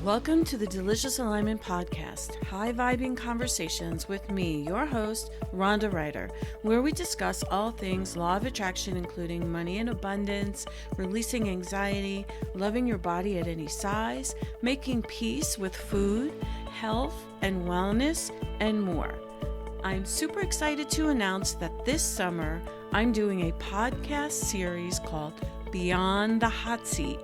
Welcome to the Delicious Alignment Podcast, high-vibing conversations with me, your host, Rhonda Ryder, where we discuss all things law of attraction, including money and abundance, releasing anxiety, loving your body at any size, making peace with food, health, and wellness, and more. I'm super excited to announce that this summer, I'm doing a podcast series called Beyond the Hot Seat.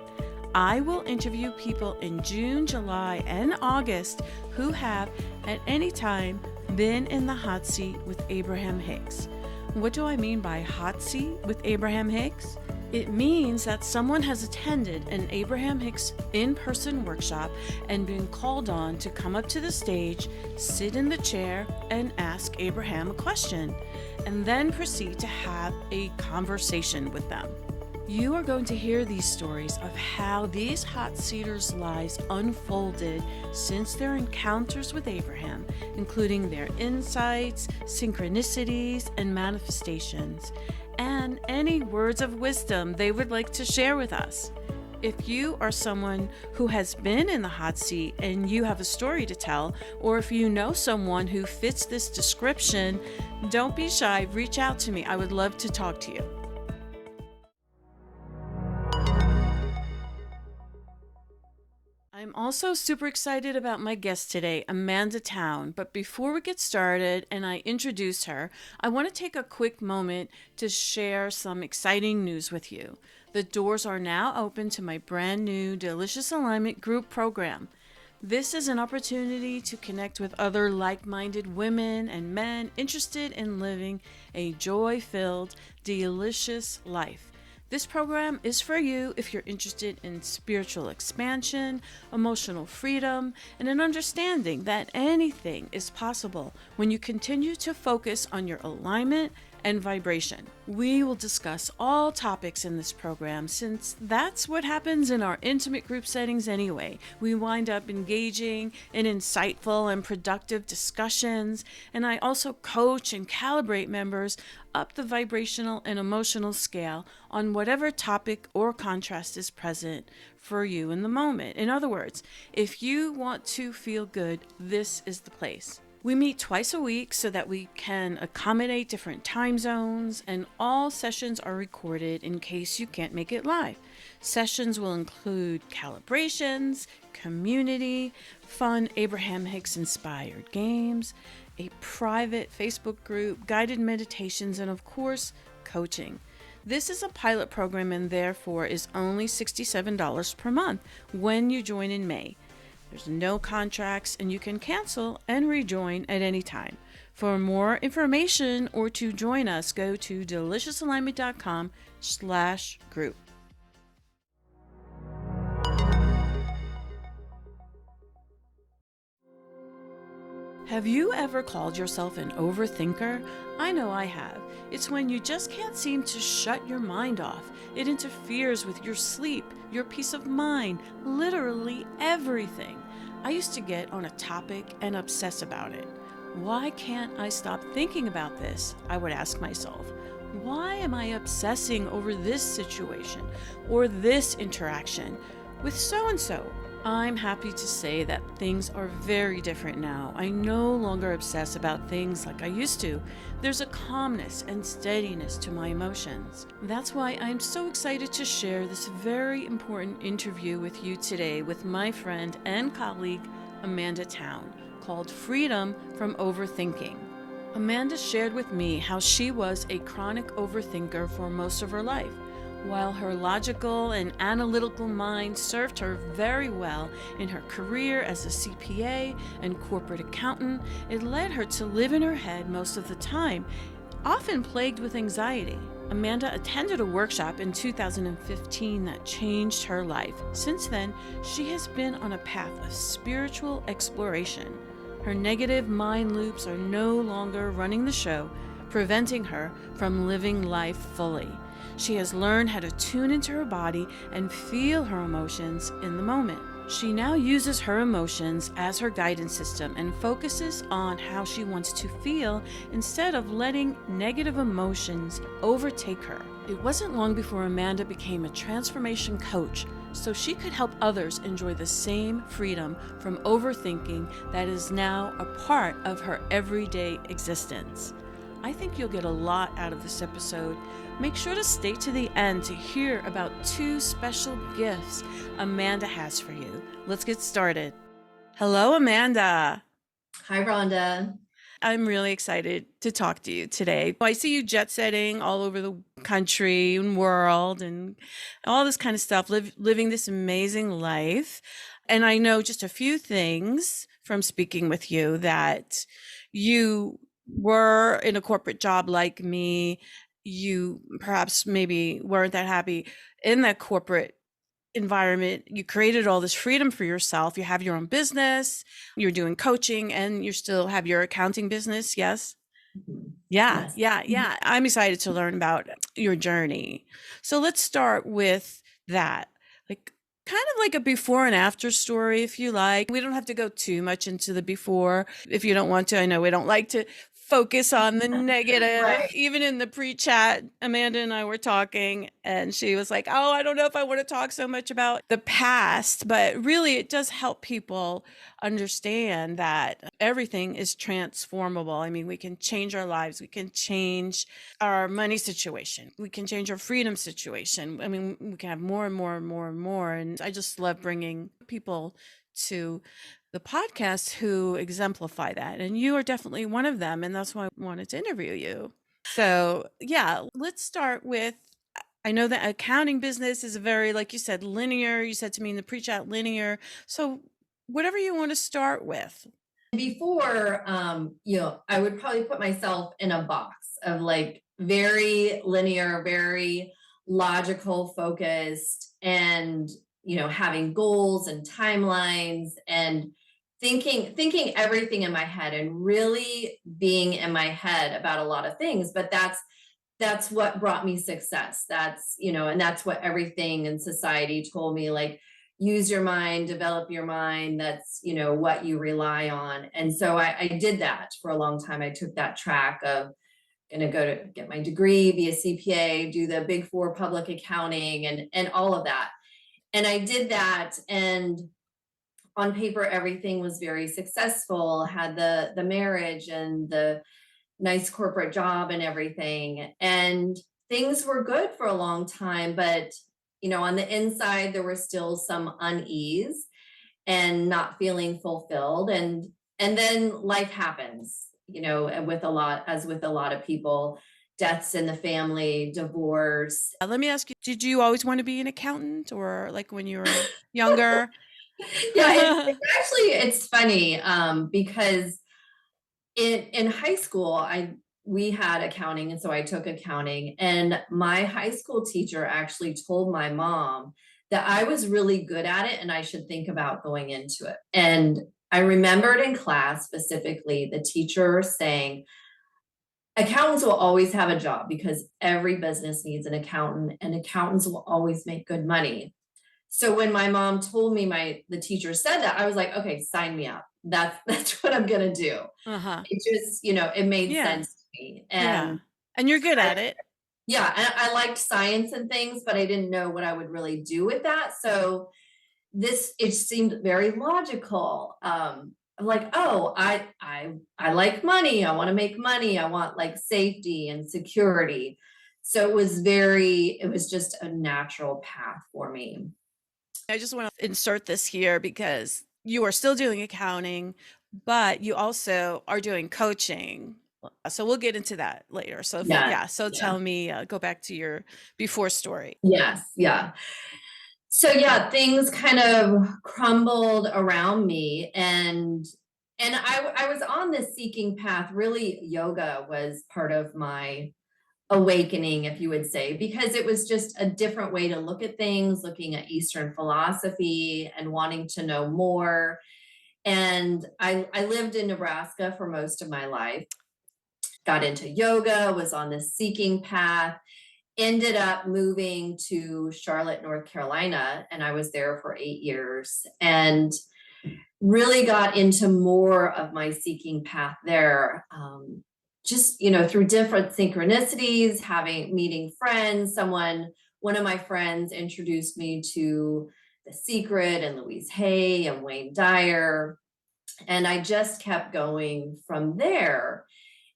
I will interview people in June, July, and August who have, at any time, been in the hot seat with Abraham Hicks. What do I mean by hot seat with Abraham Hicks? It means that someone has attended an Abraham Hicks in-person workshop and been called on to come up to the stage, sit in the chair, and ask Abraham a question, and then proceed to have a conversation with them. You are going to hear these stories of how these hot seaters' lives unfolded since their encounters with Abraham, including their insights, synchronicities, and manifestations, and any words of wisdom they would like to share with us. If you are someone who has been in the hot seat and you have a story to tell, or if you know someone who fits this description, don't be shy, reach out to me. I would love to talk to you. I'm also super excited about my guest today, Amanda Towne. But before we get started and I introduce her, I want to take a quick moment to share some exciting news with you. The doors are now open to my brand new Delicious Alignment group program. This is an opportunity to connect with other like-minded women and men interested in living a joy-filled, delicious life. This program is for you if you're interested in spiritual expansion, emotional freedom, and an understanding that anything is possible when you continue to focus on your alignment and vibration. We will discuss all topics in this program since that's what happens in our intimate group settings anyway. We wind up engaging in insightful and productive discussions, and I also coach and calibrate members up the vibrational and emotional scale on whatever topic or contrast is present for you in the moment. In other words, if you want to feel good, this is the place. We meet twice a week so that we can accommodate different time zones, and all sessions are recorded in case you can't make it live. Sessions will include calibrations, community, fun Abraham Hicks inspired games, a private Facebook group, guided meditations, and of course, coaching. This is a pilot program and therefore is only $67 per month when you join in May. There's no contracts and you can cancel and rejoin at any time. For more information or to join us, go to deliciousalignment.com/group. Have you ever called yourself an overthinker? I know I have. It's when you just can't seem to shut your mind off. It interferes with your sleep, your peace of mind, literally everything. I used to get on a topic and obsess about it. Why can't I stop thinking about this? I would ask myself. Why am I obsessing over this situation or this interaction with so-and-so? I'm happy to say that things are very different now. I no longer obsess about things like I used to. There's a calmness and steadiness to my emotions. That's why I'm so excited to share this very important interview with you today with my friend and colleague, Amanda Towne, called Freedom from Overthinking. Amanda shared with me how she was a chronic overthinker for most of her life. While her logical and analytical mind served her very well in her career as a CPA and corporate accountant, it led her to live in her head most of the time, often plagued with anxiety. Amanda attended a workshop in 2015 that changed her life. Since then, she has been on a path of spiritual exploration. Her negative mind loops are no longer running the show, preventing her from living life fully. She has learned how to tune into her body and feel her emotions in the moment. She now uses her emotions as her guidance system and focuses on how she wants to feel instead of letting negative emotions overtake her. It wasn't long before Amanda became a transformation coach, so she could help others enjoy the same freedom from overthinking that is now a part of her everyday existence. I think you'll get a lot out of this episode. Make sure to stay to the end to hear about 2 special gifts Amanda has for you. Let's get started. Hello, Amanda. Hi, Rhonda. I'm really excited to talk to you today. I see you jet setting all over the country and world and all this kind of stuff, living this amazing life. And I know just a few things from speaking with you that you were in a corporate job like me. You perhaps maybe weren't that happy in that corporate environment. You created all this freedom for yourself. You have your own business, you're doing coaching, and you still have your accounting business. Yes. Yeah, Yes. yeah, yeah. I'm excited to learn about your journey. So let's start with that. Like, kind of like a before and after story, if you like. We don't have to go too much into the before if you don't want to. I know we don't like to focus on the negative. Right. Even in the pre-chat, Amanda and I were talking, and she was like, "Oh, I don't know if I want to talk so much about the past," but really it does help people understand that everything is transformable. I mean, we can change our lives, we can change our money situation, we can change our freedom situation. I mean, we can have more and more and more and more. And I just love bringing people to the podcast who exemplify that. And you are definitely one of them. And that's why I wanted to interview you. So, yeah, let's start with, I know that accounting business is a very, like you said, linear. You said to me in the pre-chat, linear. So, whatever you want to start with. Before, I would probably put myself in a box of like very linear, very logical focused, and having goals and timelines and thinking everything in my head and really being in my head about a lot of things. But that's what brought me success. And that's what everything in society told me, like, use your mind, develop your mind. That's, what you rely on. And so I did that for a long time. I took that track of going to go to get my degree, be a CPA, do the big 4 public accounting and all of that. And I did that. And on paper, everything was very successful, had the marriage and the nice corporate job and everything. And things were good for a long time, but on the inside, there was still some unease and not feeling fulfilled. And then life happens, and with a lot of people, deaths in the family, divorce. Let me ask you, did you always want to be an accountant or like when you were younger? Yeah, it's funny, because in high school, we had accounting, and so I took accounting. And my high school teacher actually told my mom that I was really good at it and I should think about going into it. And I remembered in class specifically the teacher saying, accountants will always have a job because every business needs an accountant, and accountants will always make good money. So when my mom told me the teacher said that, I was like, okay, sign me up. That's what I'm gonna do. Uh-huh. It just, it made Yeah. sense to me. Yeah. And And you're good I, at it. yeah, and I liked science and things, but I didn't know what I would really do with that. So it seemed very logical. I'm like, oh, I like money. I want to make money. I want like safety and security. So it was just a natural path for me. I just want to insert this here because you are still doing accounting, but you also are doing coaching. So we'll get into that later. So Yeah. yeah, so Yeah. tell me, go back to your before story. Yes. Yeah. So yeah, things kind of crumbled around me, and I was on this seeking path. Really, yoga was part of my awakening, if you would say, because it was just a different way to look at things, looking at Eastern philosophy and wanting to know more. And I lived in Nebraska for most of my life, got into yoga, was on this seeking path, ended up moving to Charlotte, North Carolina, and I was there for 8 years and really got into more of my seeking path there. Just, through different synchronicities, meeting friends. One of my friends introduced me to The Secret and Louise Hay and Wayne Dyer. And I just kept going from there.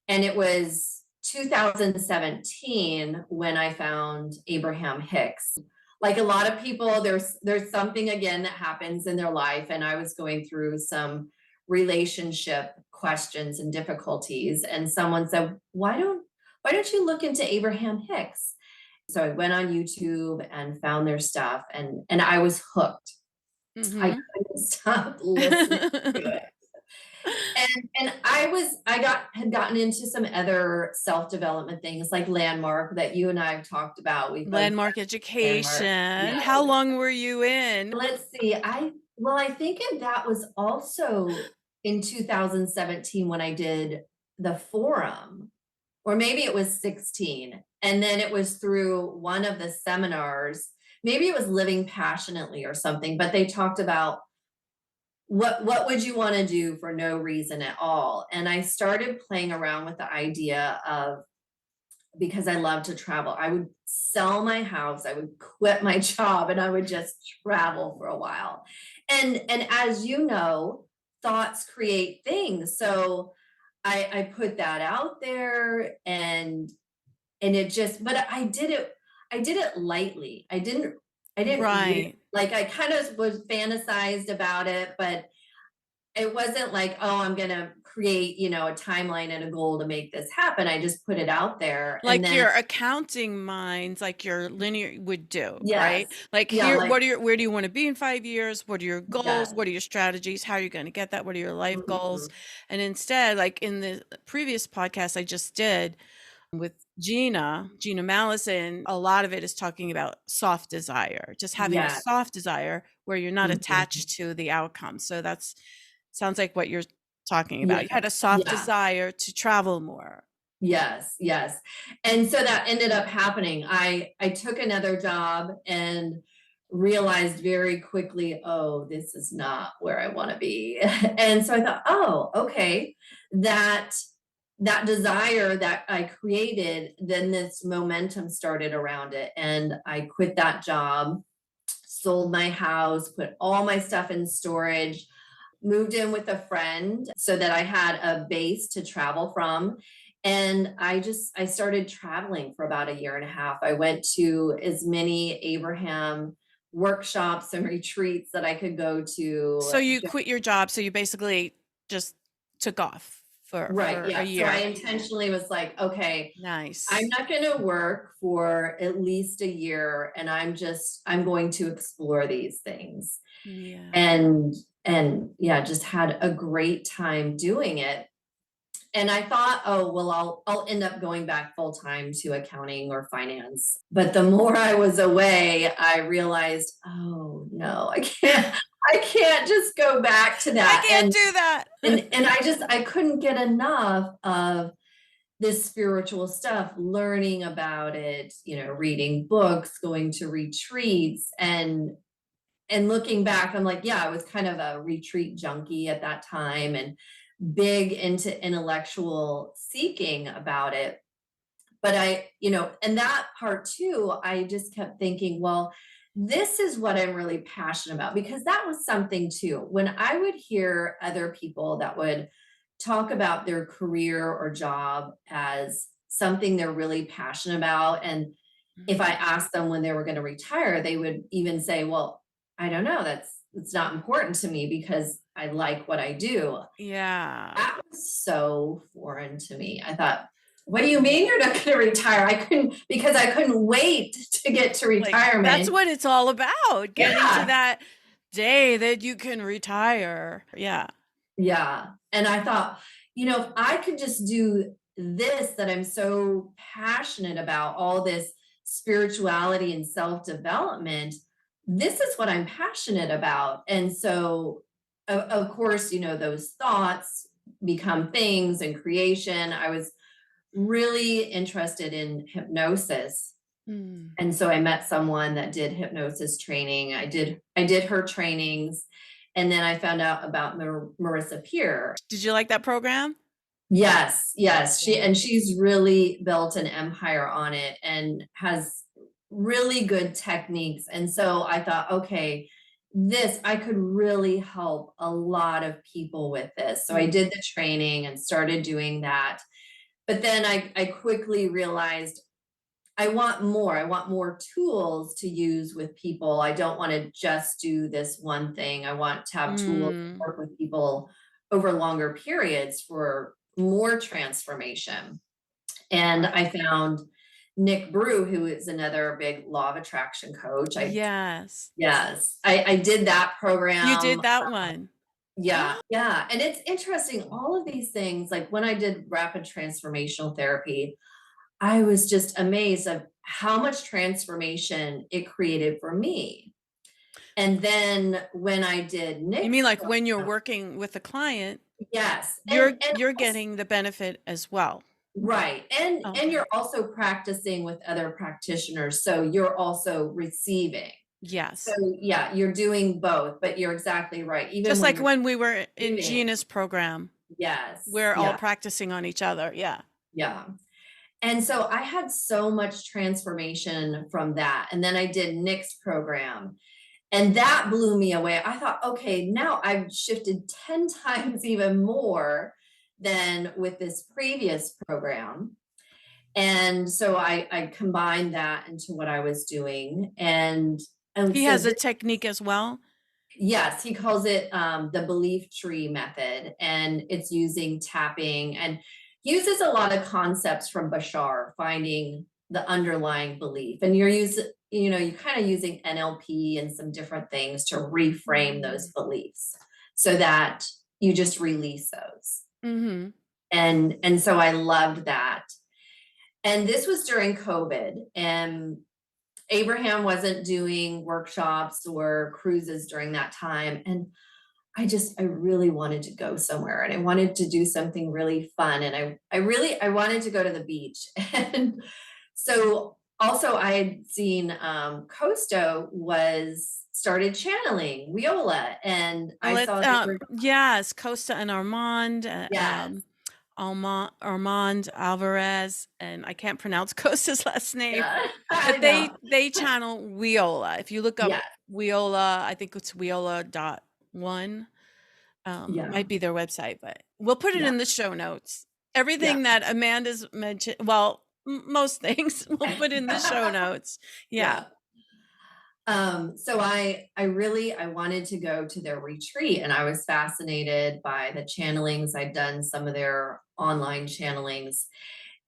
And it was 2017 when I found Abraham Hicks. Like a lot of people, there's something again that happens in their life. And I was going through some relationship questions and difficulties. And someone said, why don't you look into Abraham Hicks? So I went on YouTube and found their stuff, and I was hooked. I Mm-hmm. couldn't stop listening to it. And had gotten into some other self-development things like Landmark that you and I have talked about. We've both done Landmark Landmark. education. Yeah. How long were you in? Let's see. I think that was also in 2017 when I did the forum, or maybe it was 16. And then it was through one of the seminars. Maybe it was Living Passionately or something, but they talked about what would you want to do for no reason at all. And I started playing around with the idea of, because I love to travel, I would sell my house, I would quit my job, and I would just travel for a while. And as you know, thoughts create things. So I put that out there, and it just, but I did it lightly. I didn't really, Right. like, I kind of was fantasized about it, but it wasn't like, oh, I'm gonna create, a timeline and a goal to make this happen. I just put it out there, and Like then your accounting minds, like your linear would do, right? yes, Like yeah, here, like where do you want to be in 5 years? What are your goals? yes, What are your strategies? How are you going to get that? What are your life goals? mhm, And instead, like in the previous podcast I just did with Gina Mallison, a lot of it is talking about soft desire, just having a yes, soft desire where you're not mhm, attached to the outcome. So that's sounds like what you're talking about. You yes, had a soft yeah. desire to travel more. Yes, yes. And so that ended up happening. I took another job and realized very quickly, oh, this is not where I want to be. And so I thought, oh, okay, that that desire that I created, then this momentum started around it. And I quit that job, sold my house, put all my stuff in storage, moved in with a friend so that I had a base to travel from. And I started traveling for about a year and a half. I went to as many Abraham workshops and retreats that I could go to. So you quit your job, so you basically just took off Right. for a Yeah. So I year. intentionally was like, okay, I'm Nice. not going to work for at least a year, and I'm going to explore these things. Yeah. And yeah, just had a great time doing it. And I thought, oh, well, I'll end up going back full time to accounting or finance. But the more I was away, I realized, oh no, I can't just go back to I that. can't do that. And I couldn't get enough of this spiritual stuff, learning about it, reading books, going to retreats, and looking back, I'm like, yeah, I was kind of a retreat junkie at that time and big into intellectual seeking about it. But and that part too, I just kept thinking, well, this is what I'm really passionate about, because that was something too. When I would hear other people that would talk about their career or job as something they're really passionate about, and if I Mhm. asked them when they were going to retire, they would even say, well, I don't know, it's not important to me because I like what I do. Yeah. That was so foreign to me. I thought, what do you mean you're not going to retire? I couldn't wait to get to Like that's retirement. what it's all about, getting to Yeah. that day that you can retire. Yeah. Yeah. And I thought, if I could just do this, that I'm so passionate about, all this spirituality and self development, this is what I'm passionate about. And so, of course, those thoughts become things and creation. I was really interested in hypnosis. Mm. And so I met someone that did hypnosis training. I did her trainings, and then I found out about Marissa Peer. Did you like that program? Yes, yes. Yeah. She's really built an empire on it and has really good techniques. And so I thought, okay, I could really help a lot of people with this. So I Mm. did the training and started doing that. But then I quickly realized I want more. I want more tools to use with people. I don't want to just do this one thing. I want to have tools to Mm. work with people over longer periods for more transformation. And Right. I found Nick Brew, who is another big law of attraction coach. Yes. I did that You program. did that one. Yeah, yeah. And it's interesting, all of these things, like when I did rapid transformational therapy, I was just amazed of how much transformation it created for me. And then when I did You mean Nick's like when you're program, working with a client, yes, and you're also, getting the benefit as well. right, and Okay. you're also practicing with other practitioners, so you're also receiving. So Yes. yeah, you're doing both, but you're exactly right. Even Just when like you're when we were in receiving, Gina's program, yes, we're all yeah, practicing on each other. Yeah. yeah. And so I had so much transformation from that. And then I did Nick's program, and that blew me away. I thought, okay, now I've shifted 10 times even more than with this previous program. And so I combined that into what I was doing. And He so has a this, technique as well. yes, he calls it the belief tree method, and it's using tapping, and he uses a lot of concepts from Bashar, finding the underlying belief. And you're kind of using NLP and some different things to reframe those Mm. beliefs so that you just release those. Mhm. And so I loved that. And this was during COVID, and Abraham wasn't doing workshops or cruises during that time. And I really wanted to go somewhere, and I wanted to do something really fun. And I wanted to go to the beach. And so also I had seen Costo was started channeling Viola, and I Let saw they were, yes, Costa and Armand, yes, Armand Alvarez, and I can't pronounce Costa's last name, yeah, I but know. they channel Viola. If you look up Yes, Viola, I think it's Viola.one. yeah, Might be their website, but we'll put it yeah, in the show notes. yeah, Everything that Amanda's mentioned, well, most things we'll put in the show notes. Yeah. yeah. So I wanted to go to their retreat, and I was fascinated by the channelings. I'd done some of their online channelings,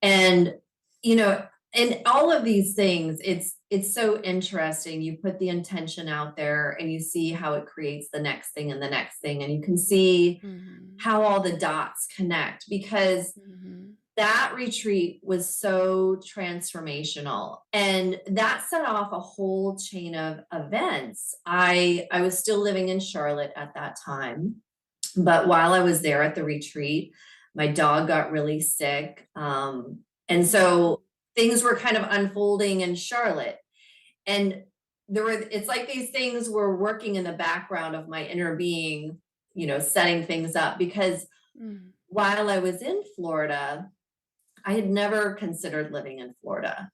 and you know, and all of these things, it's so interesting. You put the intention out there and you see how it creates the next thing and the next thing, and you can see Mhm. how all the dots connect, because Mhm. that retreat was so transformational, and that set off a whole chain of events. I was still living in Charlotte at that time, but while I was there at the retreat, my dog got really sick, and Mhm. so things were kind of unfolding in Charlotte. And it's like these things were working in the background of my inner being, setting things up, because Mhm. while I was in Florida, I had never considered living in Florida.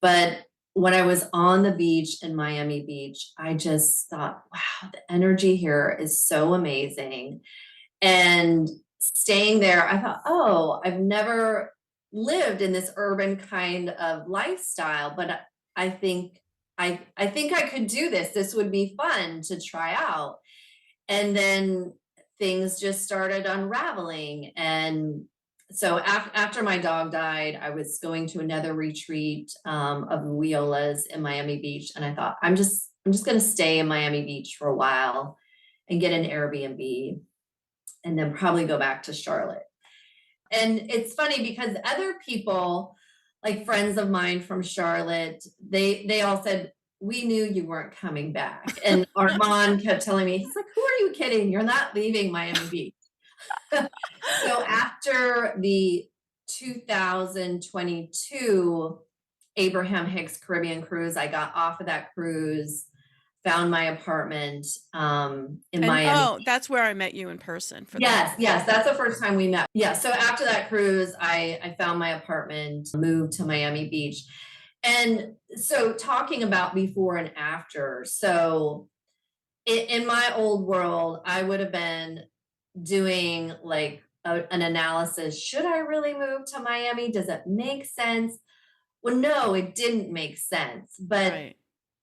But when I was on the beach in Miami Beach, I just thought, wow, the energy here is so amazing. And staying there, I thought, oh, I've never lived in this urban kind of lifestyle, but I think I think I could do this. This would be fun to try out. And then things just started unraveling. And so after my dog died, I was going to another retreat of Viola's in Miami Beach, and I thought, I'm just going to stay in Miami Beach for a while and get an Airbnb, and then probably go back to Charlotte. And it's funny because other people, like friends of mine from Charlotte, they all said, we knew you weren't coming back. And Armand kept telling me, he's like, who are you kidding? You're not leaving Miami Beach. So after the 2022 Abraham Hicks Caribbean cruise, I got off of that cruise, found my apartment in And Miami. oh, that's where I met you in person for the Yes, yes, that's the first time we met. Yeah, so after that cruise, I found my apartment, moved to Miami Beach. And so talking about before and after, so in my old world, I would have been doing like an analysis. Should I really move to Miami? Does it make sense? Well, no, it didn't make sense. Right.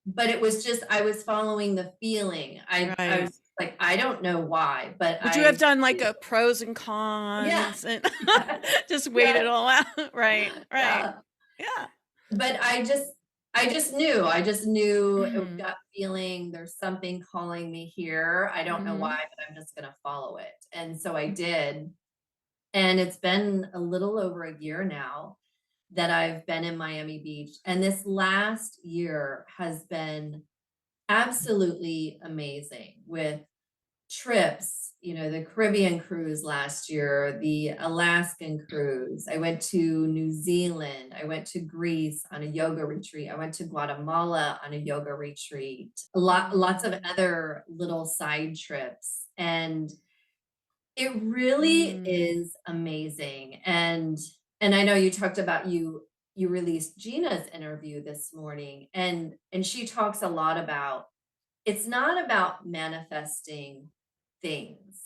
But it was just I was following the feeling. I Right. was like, I don't know why, but Would you have I done like do. a pros and Yeah. cons and Yes. just weighed it Yes. all out? Right. Right. Yeah. Yeah. But I just knew a Mhm. gut feeling, there's something calling me here. I don't know Mhm. why, but I'm just gonna follow it. And so I did. And it's been a little over a year now that I've been in Miami Beach. And this last year has been absolutely amazing with trips, the Caribbean cruise last year, the Alaskan cruise. I went to New Zealand. I went to Greece on a yoga retreat. I went to Guatemala on a yoga retreat. Lots of Mm. other little side trips. And it really Mm. is amazing. And I know you talked about you released Gina's interview this morning and she talks a lot about it's not about manifesting things.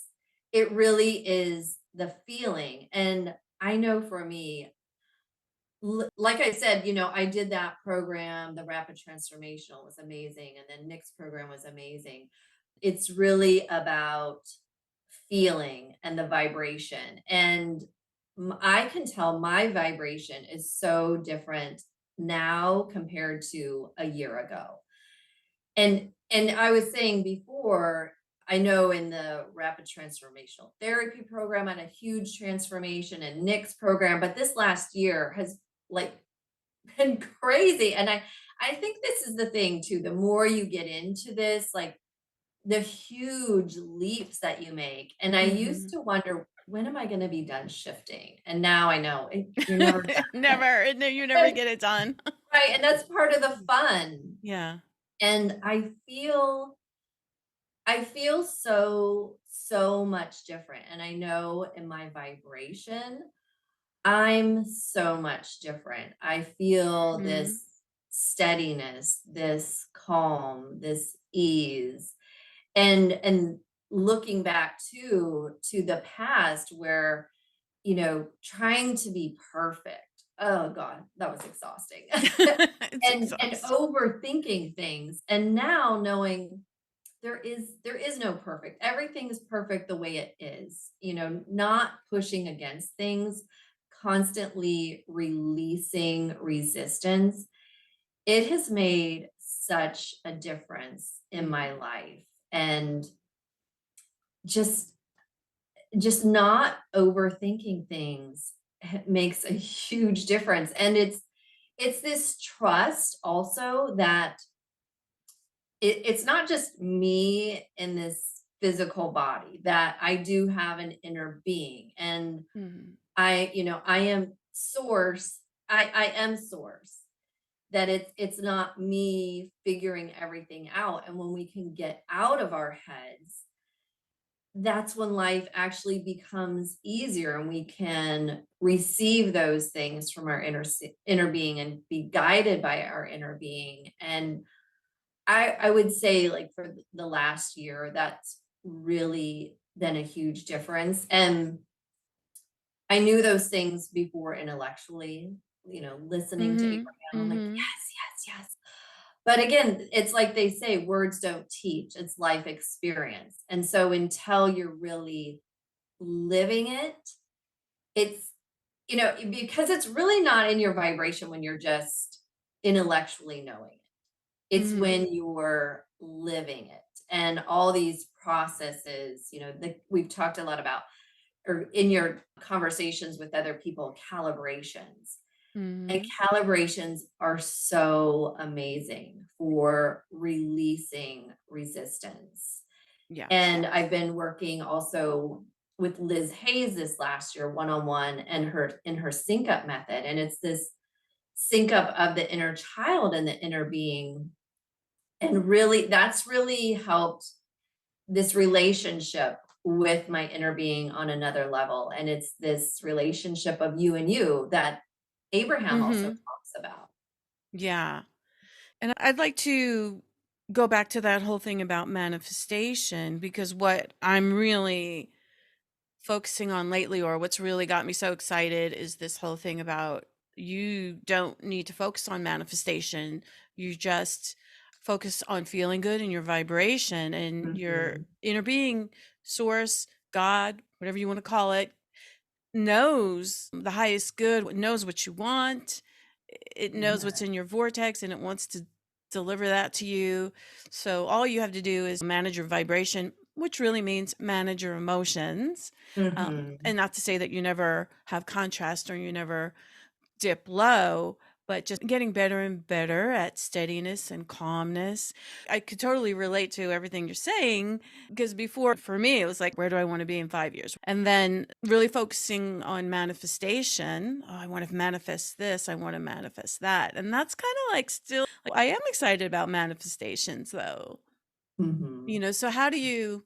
It really is the feeling. And I know for me, like I said, I did that program, the Rapid Transformational was amazing. And then Nick's program was amazing. It's really about feeling and the vibration. And I can tell my vibration is so different now compared to a year ago. And I was saying before, I know in the rapid transformational therapy program, I had a huge transformation and Nick's program, but this last year has like been crazy. And I think this is the thing too. The more you get into this, like the huge leaps that you make. And I used Mhm. to wonder, when am I going to be done shifting? And now I know you're never done. Never. No, you never get it done. Right. And that's part of the fun. Yeah. And I feel so much different, and I know in my vibration, I'm so much different. I feel Mhm. this steadiness, this calm, this ease, and looking back to the past where, trying to be perfect. Oh god, that was exhausting. It's And exhausting. overthinking things, and now knowing there is no perfect. Everything is perfect the way it is. Not pushing against things, constantly releasing resistance. It has made such a difference in my Mhm. life. And just just not overthinking things makes a huge difference. And it's this trust also that it's not just me in this physical body, that I do have an inner being. And Mhm. I am source. I am source. That it's not me figuring everything out. And when we can get out of our heads, that's when life actually becomes easier and we can receive those things from our inner being and be guided by our inner being. And I would say, like, for the last year, that's really been a huge difference. And I knew those things before intellectually, listening to Mhm. Abraham, I'm like, Mhm. yes, yes, yes. But again, it's like they say, words don't teach, it's life experience. And so until you're really living it, it's, because it's really not in your vibration when you're just intellectually knowing it. It's Mhm. when you're living it and all these processes, we've talked a lot about, or in your conversations with other people, calibrations. And Mhm. calibrations are so amazing for releasing resistance. Yes. And I've been working also with Liz Hayes this last year, one-on-one, and her in her sync up method. And it's this sync up of the inner child and the inner being. And really, that's really helped this relationship with my inner being on another level. And it's this relationship of you and you that Abraham also Mhm. talks about. Yeah. And I'd like to go back to that whole thing about manifestation, because what I'm really focusing on lately, or what's really got me so excited, is this whole thing about you don't need to focus on manifestation. You just focus on feeling good in your vibration and your Mhm. inner being, source, God, whatever you want to call it, knows the highest good, knows what you want. It knows what's Yeah. in your vortex and it wants to deliver that to you. So all you have to do is manage your vibration, which really means manage your emotions. Mhm. And not to say that you never have contrast or you never dip low, but just getting better and better at steadiness and calmness. I could totally relate to everything you're saying, because before, for me, it was like, where do I want to be in 5 years? And then really focusing on manifestation. Oh, I want to manifest this, I want to manifest that. And that's kind of like still, I am excited about manifestations though. Mhm. So how do you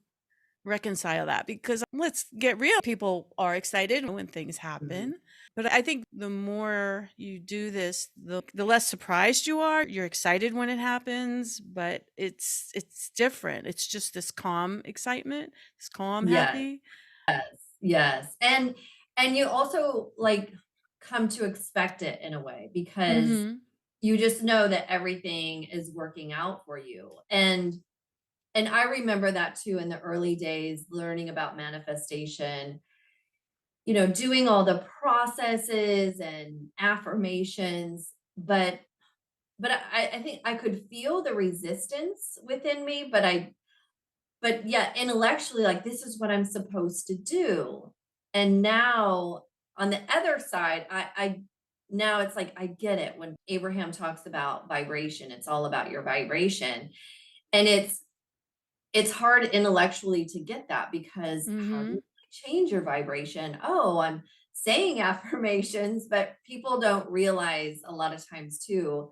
reconcile that? Because let's get real, people are excited when things Mhm. happen, but I think the more you do this, the less surprised you are. You're excited when it happens, but it's different. It's just this calm excitement, this calm Yes, happy. yes, and you also, like, come to expect it in a way because Mhm. you just know that everything is working out for you, and I remember that too in the early days, learning about manifestation, doing all the processes and affirmations, but I think I could feel the resistance within me, but yeah, intellectually, like, this is what I'm supposed to do. And now on the other side, now it's like I get it when Abraham talks about vibration, it's all about your vibration. And it's hard intellectually to get that because how do you Mhm. change your vibration? Oh, I'm saying affirmations, but people don't realize a lot of times too,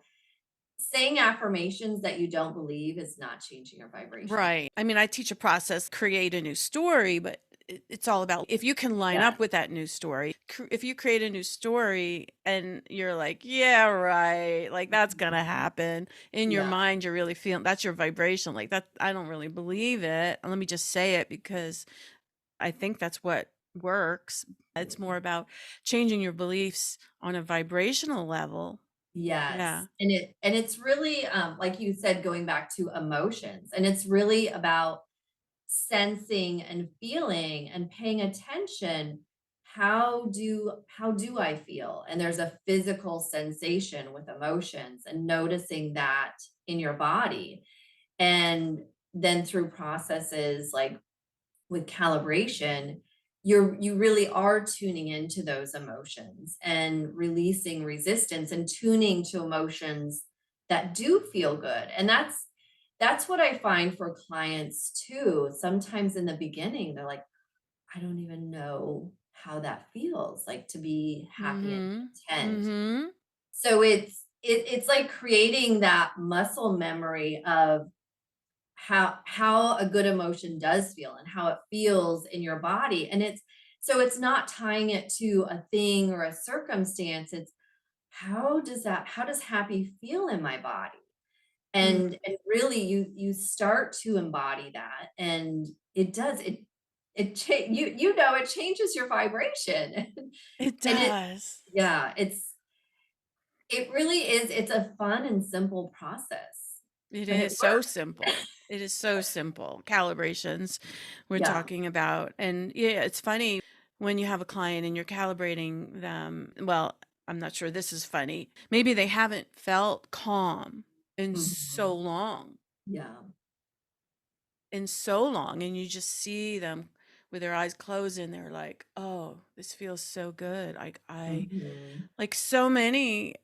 saying affirmations that you don't believe is not changing your vibration. Right. I mean, I teach a process, create a new story, but it's all about if you can line Yeah. up with that new story. If you create a new story and you're like, yeah, right, like that's going to happen in your Yeah. mind, you're really feeling that's your vibration. Like that, I don't really believe it. And let me just say it because I think that's what works. It's more about changing your beliefs on a vibrational level. Yes. Yeah. And it's really like you said, going back to emotions. And it's really about sensing and feeling and paying attention. How do I feel? And there's a physical sensation with emotions and noticing that in your body. And then through processes like with calibration, you really are tuning into those emotions and releasing resistance and tuning to emotions that do feel good. And that's what I find for clients too. Sometimes in the beginning, they're like, I don't even know how that feels like to be happy and Mhm. content. Mhm. So it's like creating that muscle memory of how a good emotion does feel and how it feels in your body. And it's not tying it to a thing or a circumstance. It's how does happy feel in my body? Mm. And really you start to embody that, and it does it changes your vibration. It And does. yeah, it really is, it's a fun and simple process, It but it is so works. simple. It is so simple. Calibrations we're Yeah. talking about. And yeah, it's funny when you have a client and you're calibrating them. Well, I'm not sure this is funny. Maybe they haven't felt calm in so Mhm. long, Yeah. and you just see them with their eyes closed and they're like, "Oh, this feels so good." Mhm. Like so many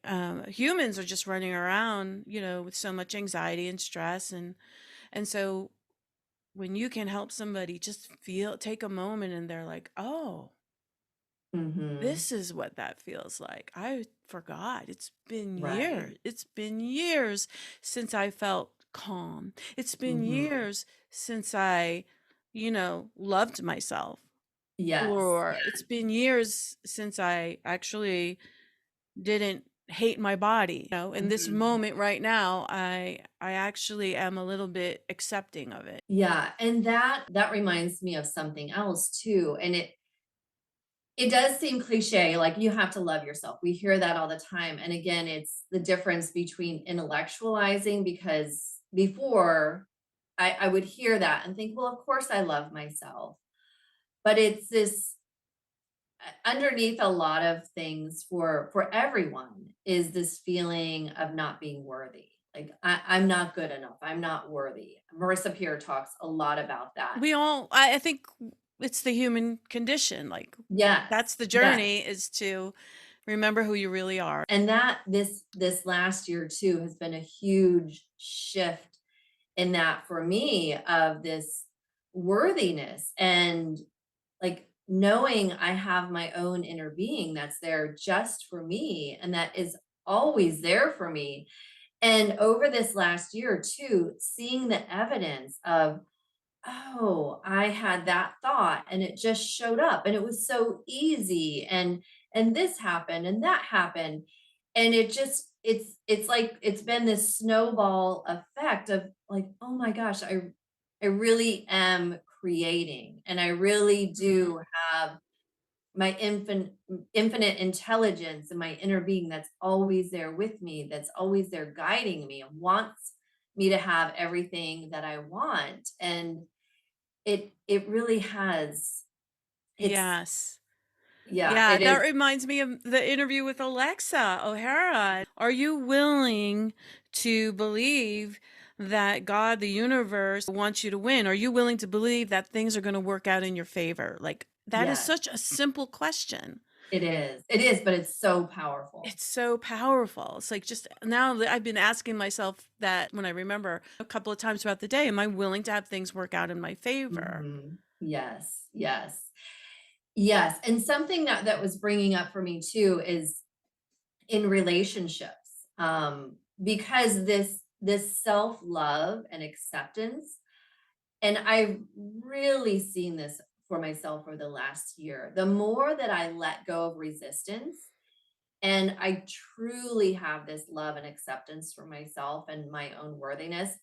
humans are just running around, with so much anxiety and stress, and so when you can help somebody just take a moment and they're like, oh, Mhm. this is what that feels like. I forgot. It's been Right. years. It's been years since I felt calm. It's been Mhm. years since I, loved myself. Yes. Or it's been years since I actually didn't. hate my body. In this Mhm. moment right now, I actually am a little bit accepting of it. Yeah, and that reminds me of something else too, and it does seem cliche, like, you have to love yourself. We hear that all the time, and again, it's the difference between intellectualizing because before, I would hear that and think, "Well, of course I love myself." But it's this underneath a lot of things for everyone is this feeling of not being worthy. Like, I'm not good enough. I'm not worthy. Marissa Peer talks a lot about that. I think it's the human condition. Like, Yes, that's the yes. journey, is to remember who you really are. And that this last year too has been a huge shift in that for me of this worthiness and like knowing I have my own inner being that's there just for me and that is always there for me. And over this last year too, seeing the evidence of, oh, I had that thought and it just showed up and it was so easy and this happened and that happened. And it just it's like it's been this snowball effect of like, oh my gosh, I really am creating and I really Mhm. do have my infinite intelligence and my inner being that's always there with me, that's always there guiding me and wants me to have everything that I want. And it really has it's Yes. yeah, Yeah, it that is. reminds me of the interview with Alexa O'Hara. Are you willing to believe that God, the universe, wants you to win? Are you willing to believe that things are going to work out in your favor? Like, that is Yes, such a simple question. it is. It is, but it's so powerful. It's so powerful. It's like, just now that I've been asking myself that when I remember a couple of times throughout the day, am I willing to have things work out in my favor? Mhm. Yes, yes. Yes, and something that was bringing up for me too is in relationships, because this self-love and acceptance, and I've really seen this for myself over the last year. The more that I let go of resistance and I truly have this love and acceptance for myself and my own worthiness,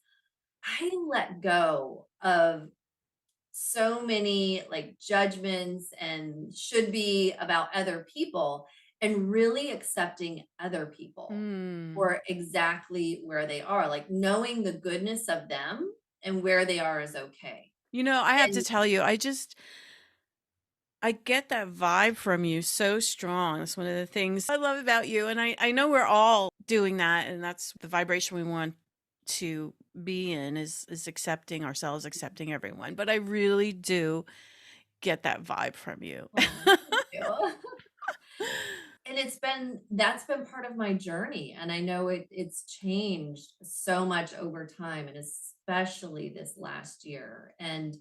I let go of so many like judgments and should be about other people and really accepting other people Hmm. for exactly where they are, like knowing the goodness of them and where they are is okay. I have to And tell you, I get that vibe from you so strong. It's one of the things I love about you. And I know we're all doing that. And that's the vibration we want to be in, is accepting ourselves, accepting everyone. But I really do get that vibe from you. oh, thank you. And that's been part of my journey and I know it's changed so much over time and especially this last year and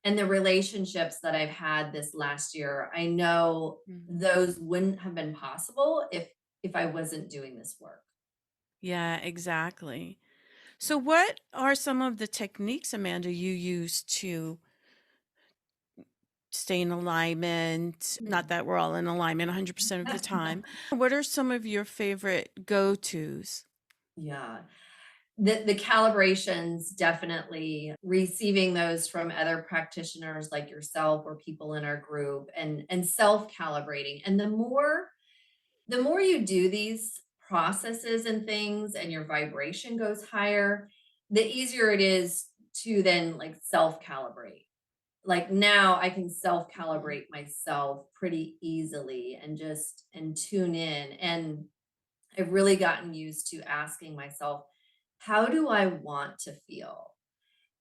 the relationships that I've had this last year, I know Mhm. those wouldn't have been possible if I wasn't doing this work. Yeah, exactly. So, what are some of the techniques, Amanda, you use to stay in alignment? Not Hmm. that we're all in alignment 100% of the time. What are some of your favorite go tos? Yeah. The calibrations definitely receiving those from other practitioners like yourself or people in our group and self-calibrating. And the more you do these processes and things and your vibration goes higher, the easier it is to then like self-calibrate. Like now I can Mhm. self-calibrate myself pretty easily and just and tune in. And I've really gotten used to asking myself, how do I want to feel?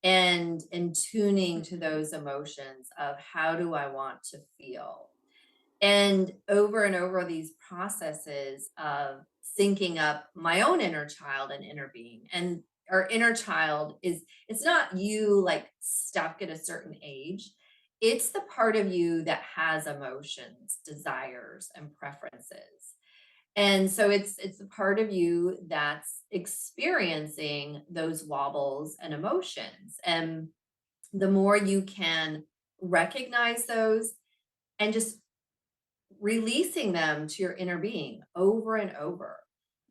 And tuning to Mhm. those emotions of how do I want to feel? And over these processes of syncing up my own inner child and inner being. And our inner child is it's not you like stuck at a certain age. It's the part of you that has emotions, desires, and preferences. And so it's the part of you that's experiencing those wobbles and emotions. And the more you can recognize those and just releasing them to your inner being over and over.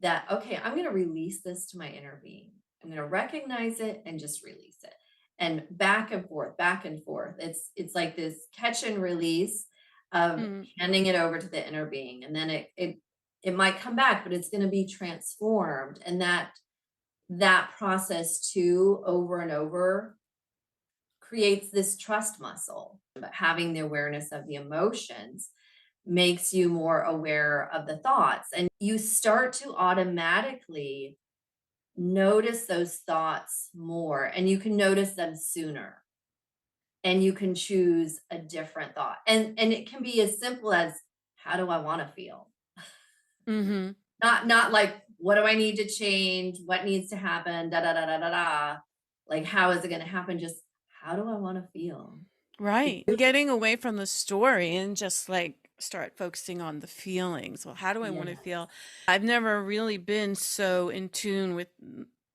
that, okay, I'm going to release this to my inner being. I'm going to recognize it and just release it. And back and forth, back and forth. It's like this catch and release of Mm. handing it over to the inner being. And then it might come back, but it's going to be transformed. And that process too, over and over, creates this trust muscle. But having the awareness of the emotions makes you more aware of the thoughts, and you start to automatically notice those thoughts more, and you can notice them sooner, and you can choose a different thought. And it can be as simple as, how do I want to feel? Mhm. Not like, what do I need to change? What needs to happen? Da da da da da da. Like, how is it going to happen? Just, how do I want to feel? Right. Getting away from the story and just like start focusing on the feelings. Well, how do I want to Yeah. feel? I've never really been so in tune with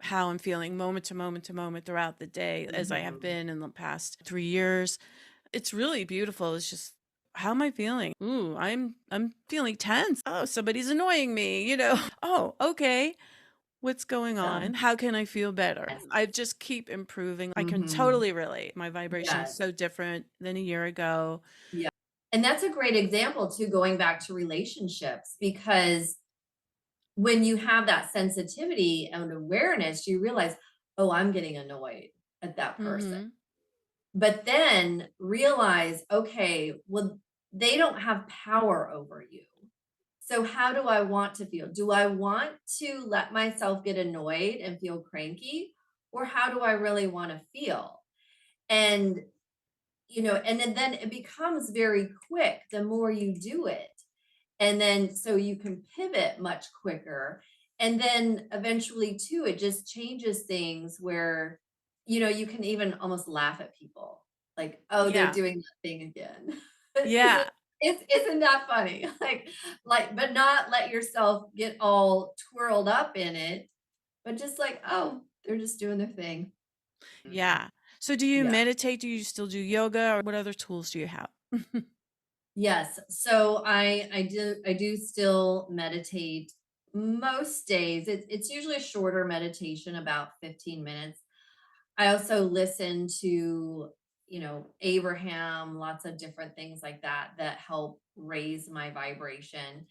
how I'm feeling moment to moment throughout the day as I have Mhm. been in the past 3 years. It's really beautiful. It's just, how am I feeling? Ooh, I'm feeling tense. Oh, somebody's annoying me, you know. Oh, okay. What's going Yeah. on? How can I feel better? Yes. I just keep improving. I can Mhm. totally relate. My vibration is Yes. so different than a year ago. Yeah. And that's a great example too, going back to relationships, because when you have that sensitivity and awareness, you realize, oh, I'm getting annoyed at that person. Mhm. But then realize, okay, well, they don't have power over you. So how do I want to feel? Do I want to let myself get annoyed and feel cranky? Or how do I really want to feel? And, and then it becomes very quick the more you do it. And then so you can pivot much quicker. And then eventually too, it just changes things where, you can even almost laugh at people. Like, oh, they're Yeah. doing that thing again. Yeah. Isn't that funny? But not let yourself get all twirled up in it, but just like, oh, they're just doing their thing. Mhm. Yeah. So do you Yeah. meditate? Do you still do yoga, or what other tools do you have? Yes. So I do still meditate most days. It's usually a shorter meditation, about 15 minutes. I also listen to, Abraham, lots of different things like that help raise my vibration.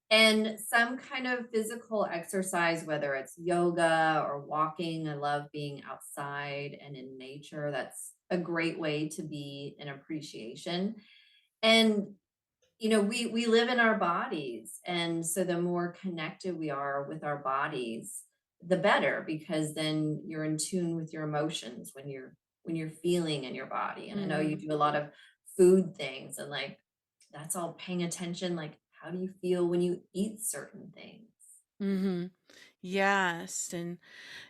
And some kind of physical exercise, whether it's yoga or walking. I love being outside and in nature. That's a great way to be in appreciation. And we live in our bodies, and so the more connected we are with our bodies, the better, because then you're in tune with your emotions when you're feeling in your body. And I know you Mhm. do a lot of food things, and like, that's all paying attention, like, how do you feel when you eat certain things? Mhm. Yes, and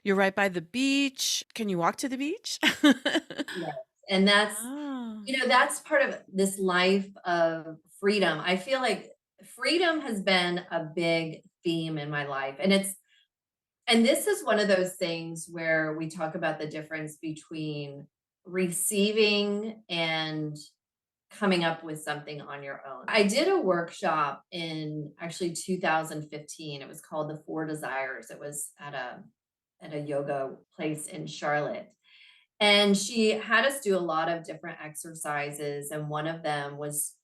you're right by the beach. Can you walk to the beach? Yes. And Oh. that's part of this life of freedom. I feel like freedom has been a big theme in my life, and this is one of those things where we talk about the difference between receiving and coming up with something on your own. I did a workshop in actually 2015. It was called the Four Desires. It was at a yoga place in Charlotte. And she had us do a lot of different exercises, and one of them was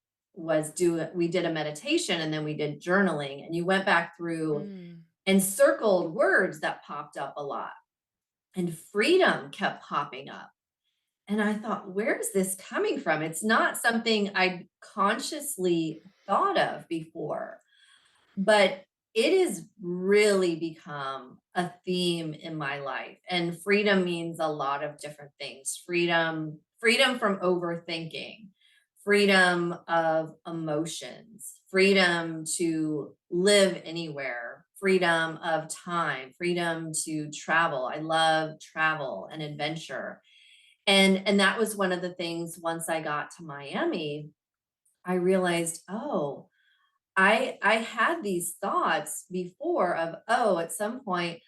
do we did a meditation, and then we did journaling, and you went back through Mm. and circled words that popped up a lot, and freedom kept popping up. And I thought, where is this coming from? It's not something I consciously thought of before, but it has really become a theme in my life. And freedom means a lot of different things. Freedom from overthinking, freedom of emotions, freedom to live anywhere, freedom of time, freedom to travel. I love travel and adventure. And that was one of the things. Once I got to Miami, I realized, oh, I had these thoughts before of, oh, at some point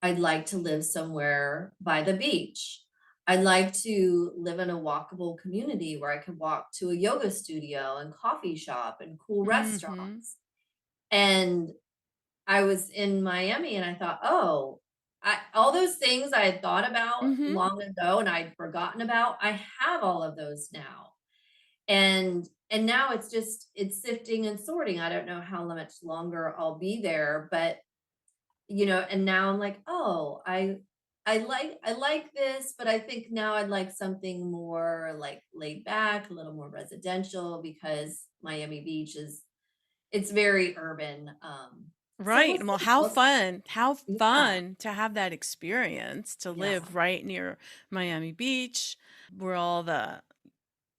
I'd like to live somewhere by the beach. I'd like to live in a walkable community where I could walk to a yoga studio and coffee shop and cool Mhm. restaurants. And I was in Miami and I thought, "Oh, all those things I had thought about Mhm. long ago and I'd forgotten about, I have all of those now." And now it's sifting and sorting. I don't know how much longer I'll be there, but, and now I'm like, "Oh, I like this, but I think now I'd like something more, like, laid back, a little more residential," because Miami Beach it's very urban, so we'll Right. Well, see. how We'll fun. How Yeah. fun to have that experience, to Yeah. live right near Miami Beach, where all the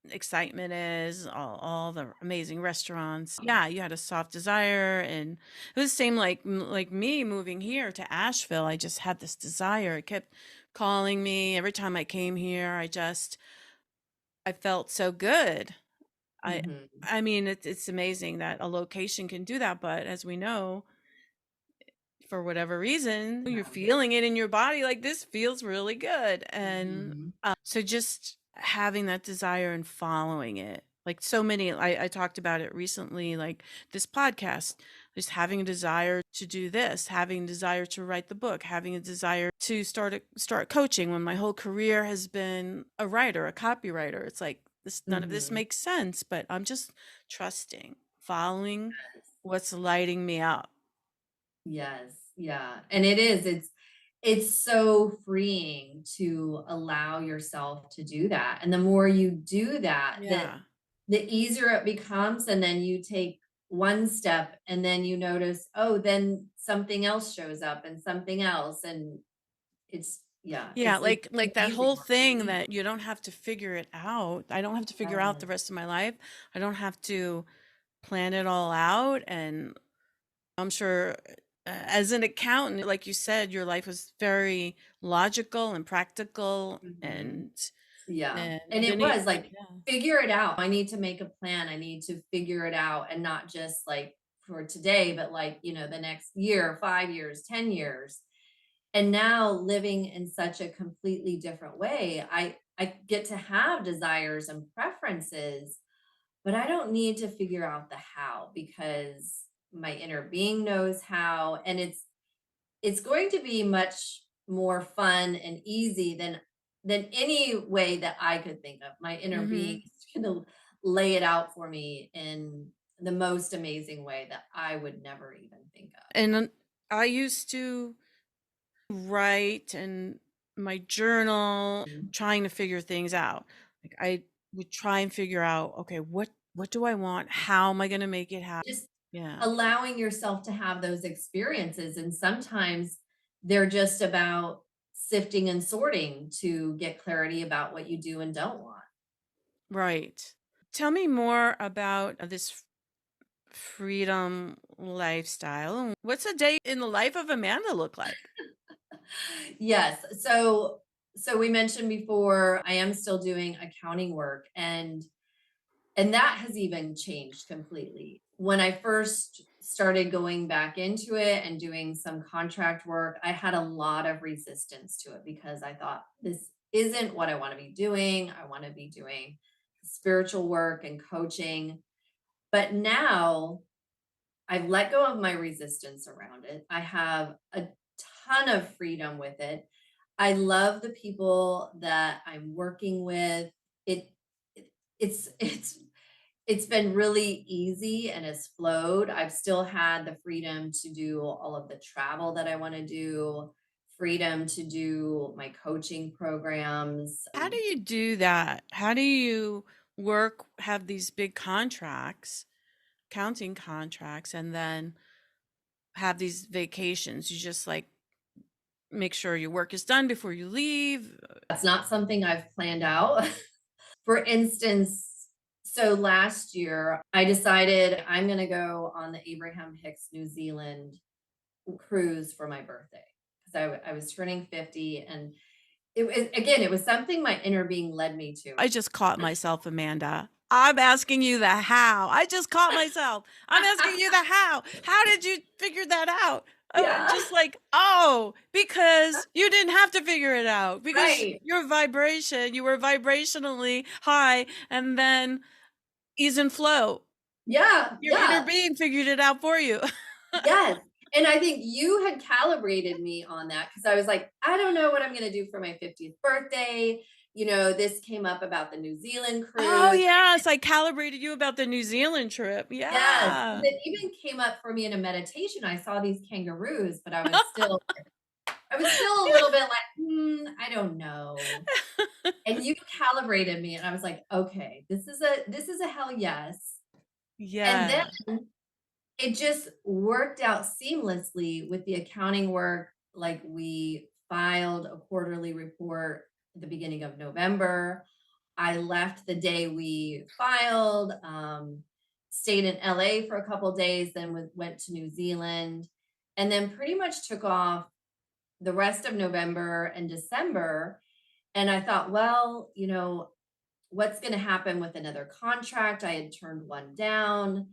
excitement is, all the amazing restaurants. Yeah, you had a soft desire, and it was the same like like me moving here to Asheville. I just had this desire. It kept calling me every time I came here. I felt so good. I Mhm. I mean, it's amazing that a location can do that, but as we know, for whatever reason, you're Yeah. feeling it in your body like this feels really good. And Mhm. so just having that desire and following it. Like so many, I talked about it recently, like this podcast, just having a desire to do this, having a desire to write the book, having a desire to start coaching when my whole career has been a writer, a copywriter. It's like this, none of this Mhm. makes sense, but I'm just trusting, following what's lighting me up. Yes, yeah, and it's so freeing to allow yourself to do that, and the more you do that, Yeah. the easier it becomes, and then you take one step, and then you notice, oh, then something else shows up and something else, and yeah, Yeah, it's like that amazing whole what thing we that you don't have to figure it out. I don't have to figure out the Yes. rest of my life. I don't have to plan it all out. And I'm sure as an accountant, like you said, your life was very logical and practical Mhm. Yeah, and and it didn't was like, yeah. figure it out. I need to make a plan. I need to figure it out and not just like for today, but like, the next year, 5 years, 10 years. And now living in such a completely different way, I get to have desires and preferences, but I don't need to figure out the how because my inner being knows how, and it's going to be much more fun and easy than any way that I could think of. My inner being Hmm. is gonna lay it out for me in the most amazing way that I would never even think of. And I used to write in my journal, Mm. trying to figure things out. Like I would try and figure out, okay, what do I want? How am I going to make it happen? Just Yeah. allowing yourself to have those experiences, and sometimes they're just about sifting and sorting to get clarity about what you do and don't want. Right. Tell me more about this freedom lifestyle. What's a day in the life of Amanda look like? Yes. So we mentioned before I am still doing accounting work, and that has even changed completely. When I first started going back into it and doing some contract work, I had a lot of resistance to it because I thought this isn't what I want to be doing. I want to be doing spiritual work and coaching. But now I've let go of my resistance around it. I have a ton of freedom with it. I love the people that I'm working with. It, it it's been really easy and has flowed. I've still had the freedom to do all of the travel that I want to do, freedom to do my coaching programs. How do you do that? How do you have these big contracts, counting contracts, and then have these vacations? You just like make sure your work is done before you leave. That's not something I've planned out. For instance, so last year I decided I'm going to go on the Abraham Hicks New Zealand cruise for my birthday because I was turning 50, and it was something my inner being led me to. I just caught myself, Amanda. I'm asking you the how. I just caught myself. I'm asking you the how. How did you figure that out? Yeah, Just like, oh, because you didn't have to figure it out because right. you were vibrationally high and then ease and flow. Yeah, Your inner yeah. being figured it out for you. Yes. And I think you had calibrated me on that because I was like, I don't know what I'm gonna do for my 50th birthday. This came up about the New Zealand Oh, cruise. yes, I calibrated you about the New Zealand trip. Yes, Yeah. it even came up for me in a meditation. I saw these kangaroos, but I was still a little bit like, I don't know. And you calibrated me, and I was like, okay, this is a hell yes. And then Yeah. it just worked out seamlessly with the accounting work. Like we filed a quarterly report at the beginning of November. I left the day we filed, stayed in LA for a couple days, then went to New Zealand, and then pretty much took off the rest of November and December. And I thought, well, what's going to happen with another contract? I had turned one down.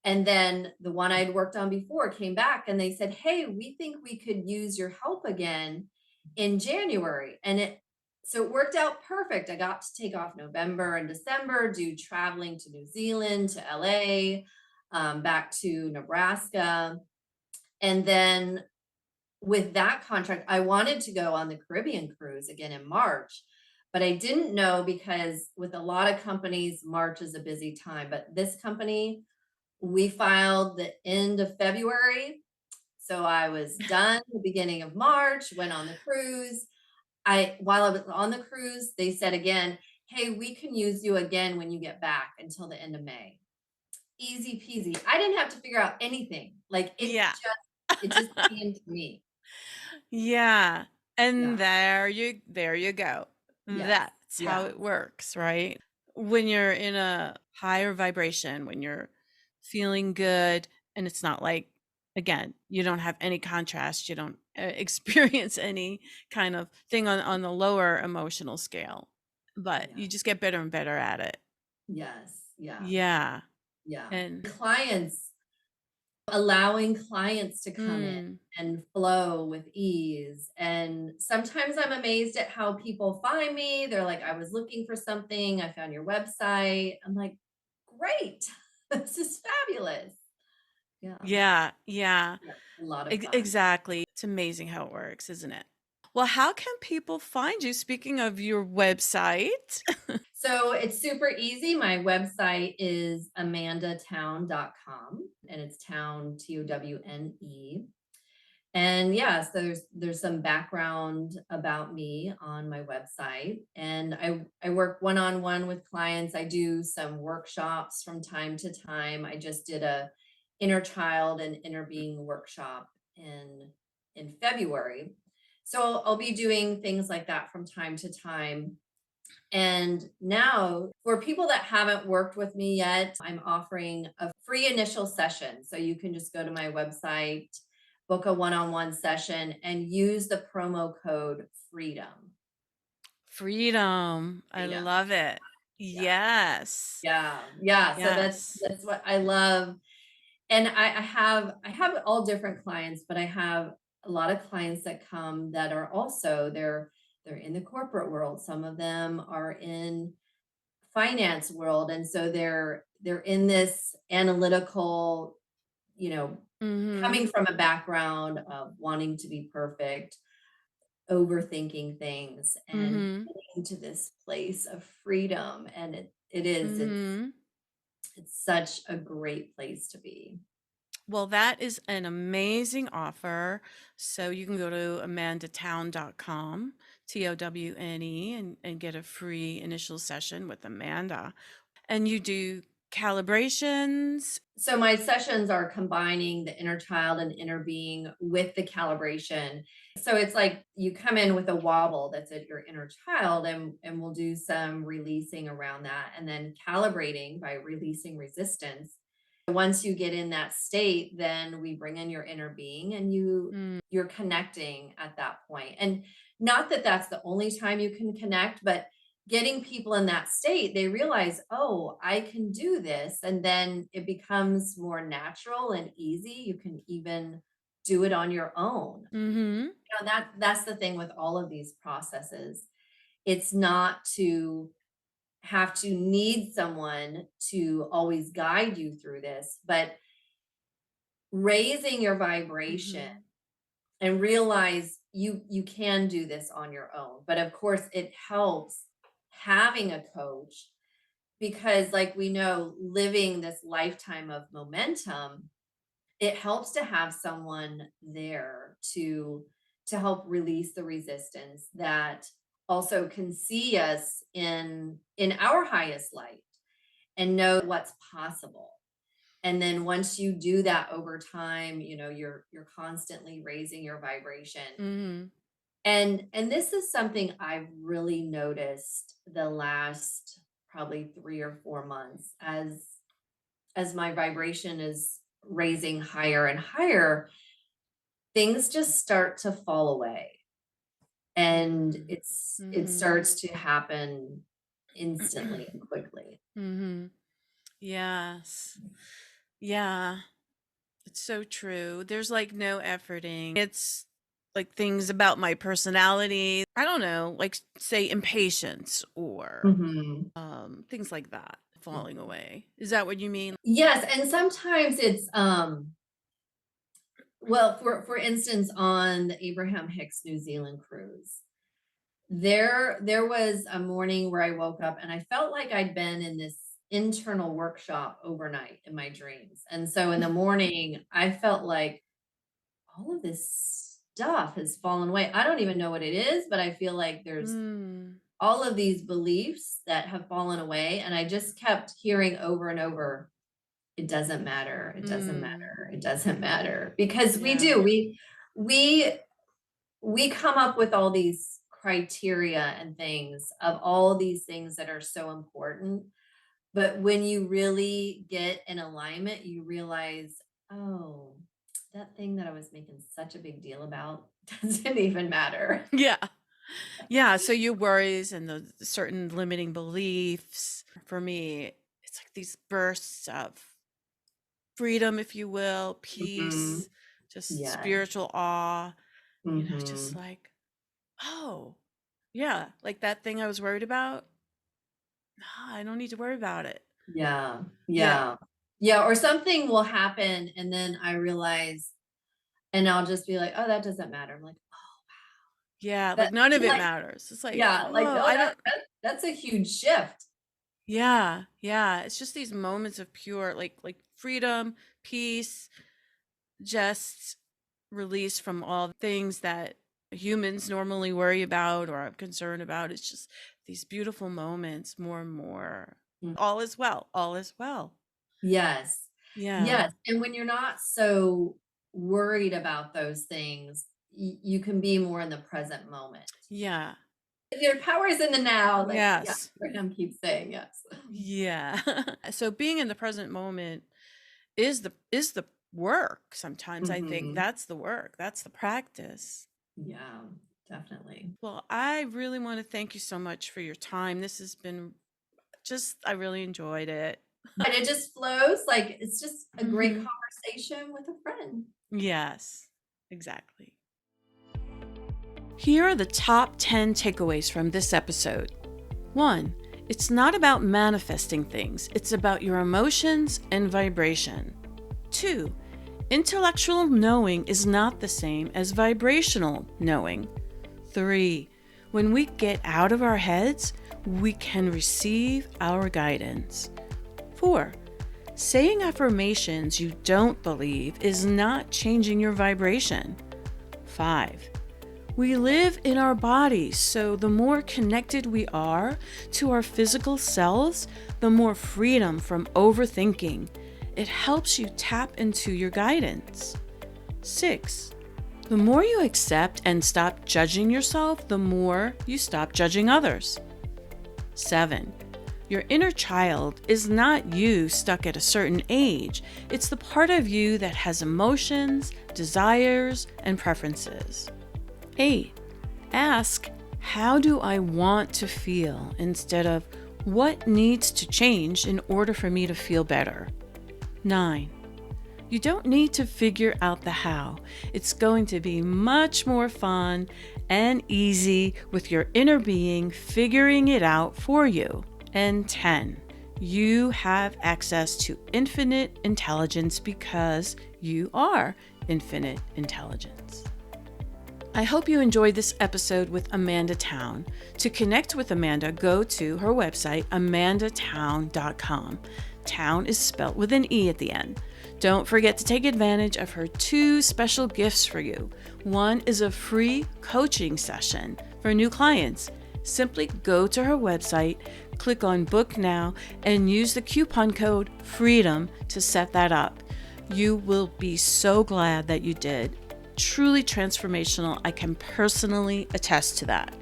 And then the one I'd worked on before came back and they said, hey, we think we could use your help again in January. So it worked out perfect. I got to take off November and December, do traveling to New Zealand, to LA, back to Nebraska. And then with that contract, I wanted to go on the Caribbean cruise again in March, but I didn't know because with a lot of companies, March is a busy time. But this company, we filed the end of February. So I was done the beginning of March, went on the cruise. While I was on the cruise, they said again, hey, we can use you again when you get back until the end of May. Easy peasy. I didn't have to figure out anything. Like Yeah. it just came to me. Yeah. And Yeah. there you go. Yes. That's how Yeah. it works, right? When you're in a higher vibration, when you're feeling good, and it's not like, again, you don't have any contrast, you don't experience any kind of thing on the lower emotional scale, but Yeah. you just get better and better at it. Yes. Yeah. Yeah. Yeah. And Allowing clients to come in mm, and flow with ease. And sometimes I'm amazed at how people find me. They're like, I was looking for something, I found your website. I'm like, great. This is fabulous. Yeah. yeah, yeah. Yeah. A lot of fun. Exactly. It's amazing how it works, isn't it? Well, how can people find you? Speaking of your website. So it's super easy. My website is amandatowne.com, and it's town Towne. And yeah, so there's some background about me on my website. And I work one-on-one with clients. I do some workshops from time to time. I just did a inner child and inner being workshop in February. So I'll be doing things like that from time to time. And now, for people that haven't worked with me yet, I'm offering a free initial session. So you can just go to my website, book a one on one session, and use the promo code FREEDOM. Freedom. I Freedom. love it. Yeah. Yes. Yeah. Yeah. So that's Yes. that's what I love. And I have all different clients, but I have a lot of clients that come that are also they're in the corporate world. Some of them are in finance world, and so they're in this analytical, you know Mhm. coming from a background of wanting to be perfect, overthinking things, and Mhm. getting to this place of freedom. And Mhm. it's such a great place to be. Well, that is an amazing offer. So you can go to amandatowne.com, Towne, and get a free initial session with Amanda. And you do calibrations. So my sessions are combining the inner child and inner being with the calibration. So it's like you come in with a wobble that's at your inner child, and we'll do some releasing around that, and then calibrating by releasing resistance. Once you get in that state, then we bring in your inner being, and Mm, you're connecting at that point. And not that that's the only time you can connect, but getting people in that state, they realize, oh, I can do this. And then it becomes more natural and easy. You can even do it on your own. mhm. That's the thing with all of these processes. It's not to have to need someone to always guide you through this, but raising your vibration Mm-hmm. and realize you can do this on your own. But of course, it helps having a coach because, like we know, living this lifetime of momentum, it helps to have someone there to help release the resistance, that also can see us in our highest light and know what's possible. And then once you do that over time, you're constantly raising your vibration. Mm-hmm. And this is something I've really noticed the last probably 3 or 4 months, as my vibration is raising higher and higher, things just start to fall away. And it Mm-hmm. starts to happen instantly and quickly. Mm-hmm. Yes. Yeah. It's so true. There's like no efforting. It's like things about my personality. I don't know, like say impatience or Mhm. things like that falling away. Is that what you mean? Yes, and sometimes it's well, for instance, on the Abraham Hicks New Zealand cruise, there was a morning where I woke up and I felt like I'd been in this internal workshop overnight in my dreams. And so in the morning, I felt like all of this stuff has fallen away. I don't even know what it is, but I feel like there's Mm, all of these beliefs that have fallen away. And I just kept hearing over and over, it doesn't matter. It doesn't mm, matter. It doesn't matter. Because we yeah. do. We we come up with all these criteria and things of all these things that are so important. But when you really get in alignment, you realize, oh, that thing that I was making such a big deal about doesn't even matter. Yeah. Yeah. So your worries and the certain limiting beliefs, for me, it's like these bursts of freedom, if you will, Mhm. peace, just Yes. spiritual awe, just Mhm. like, oh, yeah, like that thing I was worried about. Nah, I don't need to worry about it. Yeah. Yeah. Yeah. Yeah. Or something will happen and then I realize, and I'll just be like, oh, that doesn't matter. I'm like, Yeah. that, Like none of it like, matters. It's like, yeah, like, oh, oh, I don't. that's a huge shift. Yeah. Yeah. It's just these moments of pure, like freedom, peace, just release from all things that humans normally worry about or are concerned about. It's just these beautiful moments more and more. Mm. All is well. All is well. Yes. Yeah. Yes. And when you're not so worried about those things, you can be more in the present moment. Yeah. Your power is in the now, like, yeah, Yes. Abraham keeps saying, yes. Yeah. So being in the present moment is the work. Sometimes I think Mhm. that's the work. That's the practice. Yeah, definitely. Well, I really want to thank you so much for your time. This has been just I really enjoyed it. And it just flows, like, it's just a great Mhm. conversation with a friend. Yes. Exactly. Here are the top 10 takeaways from this episode. 1. It's not about manifesting things. It's about your emotions and vibration. 2. Intellectual knowing is not the same as vibrational knowing. 3. When we get out of our heads, we can receive our guidance. 4. Saying affirmations you don't believe is not changing your vibration. 5. We live in our bodies, so the more connected we are to our physical selves, the more freedom from overthinking. It helps you tap into your guidance. 6. The more you accept and stop judging yourself, the more you stop judging others. 7. Your inner child is not you stuck at a certain age. It's the part of you that has emotions, desires, and preferences. 8. Ask, how do I want to feel instead of what needs to change in order for me to feel better? 9. You don't need to figure out the how. It's going to be much more fun and easy with your inner being figuring it out for you. And 10. You have access to infinite intelligence because you are infinite intelligence. I hope you enjoyed this episode with Amanda Towne. To connect with Amanda, go to her website, amandatowne.com. Towne is spelt with an E at the end. Don't forget to take advantage of her 2 special gifts for you. One is a free coaching session for new clients. Simply go to her website, click on Book Now, and use the coupon code FREEDOM to set that up. You will be so glad that you did. Truly transformational. I can personally attest to that.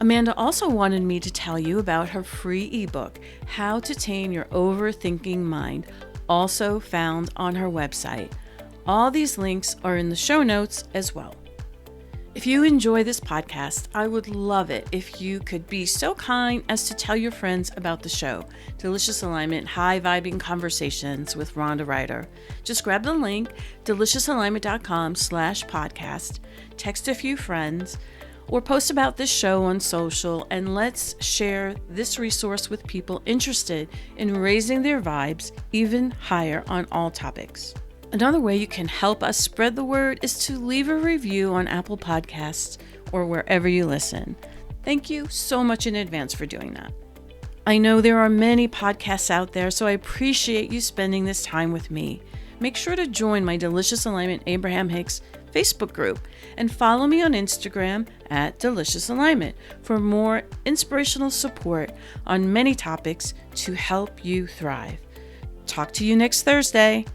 Amanda also wanted me to tell you about her free ebook, How to Tame Your Overthinking Mind, also found on her website. All these links are in the show notes as well. If you enjoy this podcast, I would love it if you could be so kind as to tell your friends about the show, Delicious Alignment High Vibing Conversations with Rhonda Ryder. Just grab the link, deliciousalignment.com/podcast, text a few friends, or post about this show on social, and let's share this resource with people interested in raising their vibes even higher on all topics. Another way you can help us spread the word is to leave a review on Apple Podcasts or wherever you listen. Thank you so much in advance for doing that. I know there are many podcasts out there, so I appreciate you spending this time with me. Make sure to join my Delicious Alignment Abraham Hicks Facebook group and follow me on Instagram at Delicious Alignment for more inspirational support on many topics to help you thrive. Talk to you next Thursday.